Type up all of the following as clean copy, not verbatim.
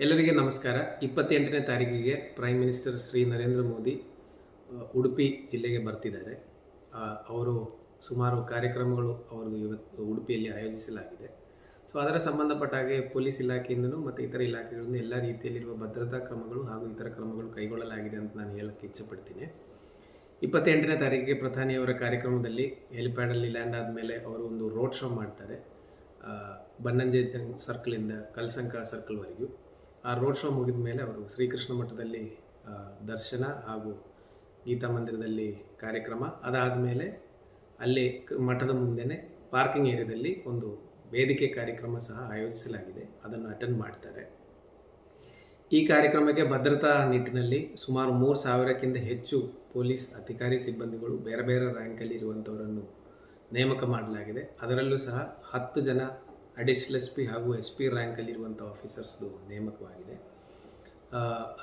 ಎಲ್ಲರಿಗೆ ನಮಸ್ಕಾರ. 28ನೇ ತಾರೀಕಿಗೆ ಪ್ರೈಮ್ ಮಿನಿಸ್ಟರ್ ಶ್ರೀ ನರೇಂದ್ರ ಮೋದಿ ಉಡುಪಿ ಜಿಲ್ಲೆಗೆ ಬರ್ತಿದ್ದಾರೆ. ಅವರು ಸುಮಾರು ಕಾರ್ಯಕ್ರಮಗಳು ಅವ್ರಿಗೆ ಇವತ್ತು ಉಡುಪಿಯಲ್ಲಿ ಆಯೋಜಿಸಲಾಗಿದೆ. ಸೊ ಅದರ ಸಂಬಂಧಪಟ್ಟ ಹಾಗೆ ಪೊಲೀಸ್ ಇಲಾಖೆಯಿಂದಲೂ ಮತ್ತು ಇತರ ಇಲಾಖೆಗಳಿಂದ ಎಲ್ಲ ರೀತಿಯಲ್ಲಿರುವ ಭದ್ರತಾ ಕ್ರಮಗಳು ಹಾಗೂ ಇತರ ಕ್ರಮಗಳು ಕೈಗೊಳ್ಳಲಾಗಿದೆ ಅಂತ ನಾನು ಹೇಳಕ್ಕೆ ಇಚ್ಛೆಪಡ್ತೀನಿ. 28ನೇ ತಾರೀಕಿಗೆ ಪ್ರಧಾನಿಯವರ ಕಾರ್ಯಕ್ರಮದಲ್ಲಿ ಹೆಲಿಪ್ಯಾಡಲ್ಲಿ ಲ್ಯಾಂಡ್ ಆದಮೇಲೆ ಅವರು ಒಂದು ರೋಡ್ ಶೋ ಮಾಡ್ತಾರೆ. ಬನ್ನಂಜೆ ಸರ್ಕಲಿಂದ ಕಲ್ಸಂಕ ಸರ್ಕಲ್ವರೆಗೂ. ಆ ರೋಡ್ ಶೋ ಮುಗಿದ ಮೇಲೆ ಅವರು ಶ್ರೀಕೃಷ್ಣ ಮಠದಲ್ಲಿ ದರ್ಶನ ಹಾಗೂ ಗೀತಾ ಮಂದಿರದಲ್ಲಿ ಕಾರ್ಯಕ್ರಮ, ಅದಾದಮೇಲೆ ಅಲ್ಲಿ ಮಠದ ಮುಂದೆನೇ ಪಾರ್ಕಿಂಗ್ ಏರಿಯಾದಲ್ಲಿ ಒಂದು ವೇದಿಕೆ ಕಾರ್ಯಕ್ರಮ ಸಹ ಆಯೋಜಿಸಲಾಗಿದೆ. ಅದನ್ನು ಅಟೆಂಡ್ ಮಾಡ್ತಾರೆ. ಈ ಕಾರ್ಯಕ್ರಮಕ್ಕೆ ಭದ್ರತಾ ನಿಟ್ಟಿನಲ್ಲಿ ಸುಮಾರು 3,000ಕ್ಕಿಂತ ಹೆಚ್ಚು ಪೊಲೀಸ್ ಅಧಿಕಾರಿ ಸಿಬ್ಬಂದಿಗಳು ಬೇರೆ ಬೇರೆ ರ್ಯಾಂಕಲ್ಲಿ ಇರುವಂಥವರನ್ನು ನೇಮಕ ಮಾಡಲಾಗಿದೆ. ಅದರಲ್ಲೂ ಸಹ 10 ಜನ ಅಡಿಷನಲ್ SP ಹಾಗೂ SP ರ್ಯಾಂಕಲ್ಲಿರುವಂಥ ಆಫೀಸರ್ಸ್ದು ನೇಮಕವಾಗಿದೆ.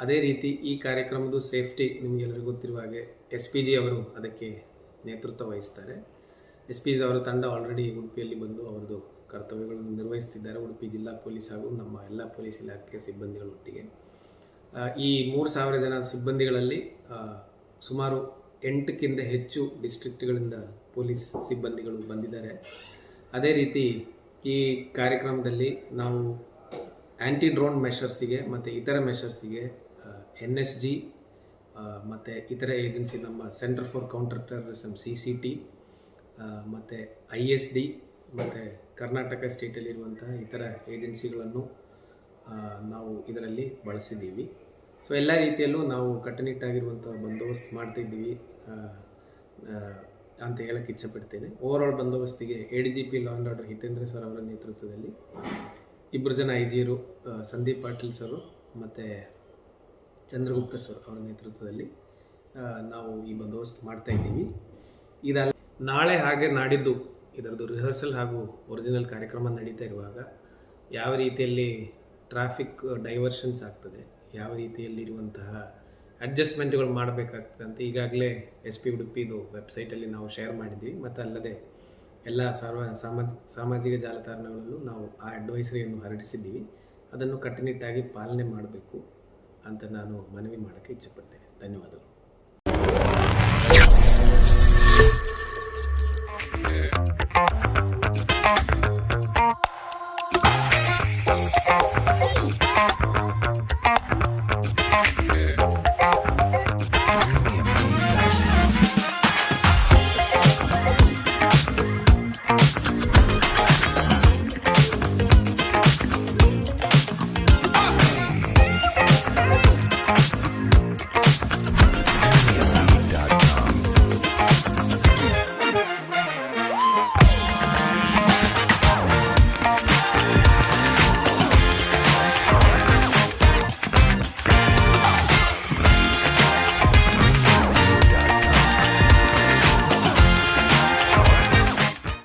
ಅದೇ ರೀತಿ ಈ ಕಾರ್ಯಕ್ರಮದ ಸೇಫ್ಟಿ ನಿಮಗೆಲ್ಲರಿಗೂ ಗೊತ್ತಿರುವ ಹಾಗೆ SPG ಅವರು ಅದಕ್ಕೆ ನೇತೃತ್ವ ವಹಿಸ್ತಾರೆ. SPG ಅವರ ತಂಡ ಆಲ್ರೆಡಿ ಉಡುಪಿಯಲ್ಲಿ ಬಂದು ಅವರದು ಕರ್ತವ್ಯಗಳನ್ನು ನಿರ್ವಹಿಸ್ತಿದ್ದಾರೆ. ಉಡುಪಿ ಜಿಲ್ಲಾ ಪೊಲೀಸ್ ಹಾಗೂ ನಮ್ಮ ಎಲ್ಲ ಪೊಲೀಸ್ ಇಲಾಖೆ ಸಿಬ್ಬಂದಿಗಳೊಟ್ಟಿಗೆ ಈ 3,000 ಜನ ಸಿಬ್ಬಂದಿಗಳಲ್ಲಿ ಸುಮಾರು 8ಕ್ಕಿಂತ ಹೆಚ್ಚು ಡಿಸ್ಟ್ರಿಕ್ಟ್ಗಳಿಂದ ಪೊಲೀಸ್ ಸಿಬ್ಬಂದಿಗಳು ಬಂದಿದ್ದಾರೆ. ಅದೇ ರೀತಿ ಈ ಕಾರ್ಯಕ್ರಮದಲ್ಲಿ ನಾವು ಆ್ಯಂಟಿ ಡ್ರೋನ್ ಮೆಷರ್ಸಿಗೆ ಮತ್ತು ಇತರ ಮೆಷರ್ಸಿಗೆ NSG ಮತ್ತು ಇತರ ಏಜೆನ್ಸಿ ನಮ್ಮ centre for counter terrorism CCT ಮತ್ತು ISD ಮತ್ತು ಕರ್ನಾಟಕ ಸ್ಟೇಟಲ್ಲಿರುವಂತಹ ಇತರ ಏಜೆನ್ಸಿಗಳನ್ನು ನಾವು ಇದರಲ್ಲಿ ಬಳಸಿದ್ದೀವಿ. ಸೊ ಎಲ್ಲ ರೀತಿಯಲ್ಲೂ ನಾವು ಕಟ್ಟುನಿಟ್ಟಾಗಿರುವಂಥ ಬಂದೋಬಸ್ತ್ ಮಾಡ್ತಿದ್ದೀವಿ ಅಂತ ಹೇಳಕ್ಕೆ ಇಚ್ಛೆಪಡ್ತೇನೆ. ಓವರಾಲ್ ಬಂದೋಬಸ್ತಿಗೆ ADGP law and order Hitendra sir ಅವರ ನೇತೃತ್ವದಲ್ಲಿ 2 ಜನ IGರು ಸಂದೀಪ್ ಪಾಟೀಲ್ ಸರು ಮತ್ತು ಚಂದ್ರಗುಪ್ತ ಸರ್ ಅವರ ನೇತೃತ್ವದಲ್ಲಿ ನಾವು ಈ ಬಂದೋಬಸ್ತ್ ಮಾಡ್ತಾಯಿದ್ದೀವಿ. ಇದಲ್ಲ ನಾಳೆ ಹಾಗೆ ನಾಡಿದ್ದು ಇದರದ್ದು ರಿಹರ್ಸಲ್ ಹಾಗೂ ಒರಿಜಿನಲ್ ಕಾರ್ಯಕ್ರಮ ನಡೀತಾ ಇರುವಾಗ ಯಾವ ರೀತಿಯಲ್ಲಿ ಟ್ರಾಫಿಕ್ ಡೈವರ್ಷನ್ಸ್ ಆಗ್ತದೆ, ಯಾವ ರೀತಿಯಲ್ಲಿರುವಂತಹ ಅಡ್ಜಸ್ಟ್ಮೆಂಟ್ಗಳು ಮಾಡಬೇಕಾಗ್ತದೆ ಅಂತ ಈಗಾಗಲೇ SP ಉಡುಪಿದು ವೆಬ್ಸೈಟಲ್ಲಿ ನಾವು ಶೇರ್ ಮಾಡಿದ್ದೀವಿ. ಮತ್ತು ಅಲ್ಲದೆ ಎಲ್ಲ ಸಾಮಾಜಿಕ ಜಾಲತಾಣಗಳಲ್ಲೂ ನಾವು ಆ ಅಡ್ವೈಸರಿಯನ್ನು ಹರಡಿಸಿದ್ದೀವಿ. ಅದನ್ನು ಕಟ್ಟುನಿಟ್ಟಾಗಿ ಪಾಲನೆ ಮಾಡಬೇಕು ಅಂತ ನಾನು ಮನವಿ ಮಾಡೋಕ್ಕೆ ಇಚ್ಛೆಪಡ್ತೇನೆ. ಧನ್ಯವಾದಗಳು.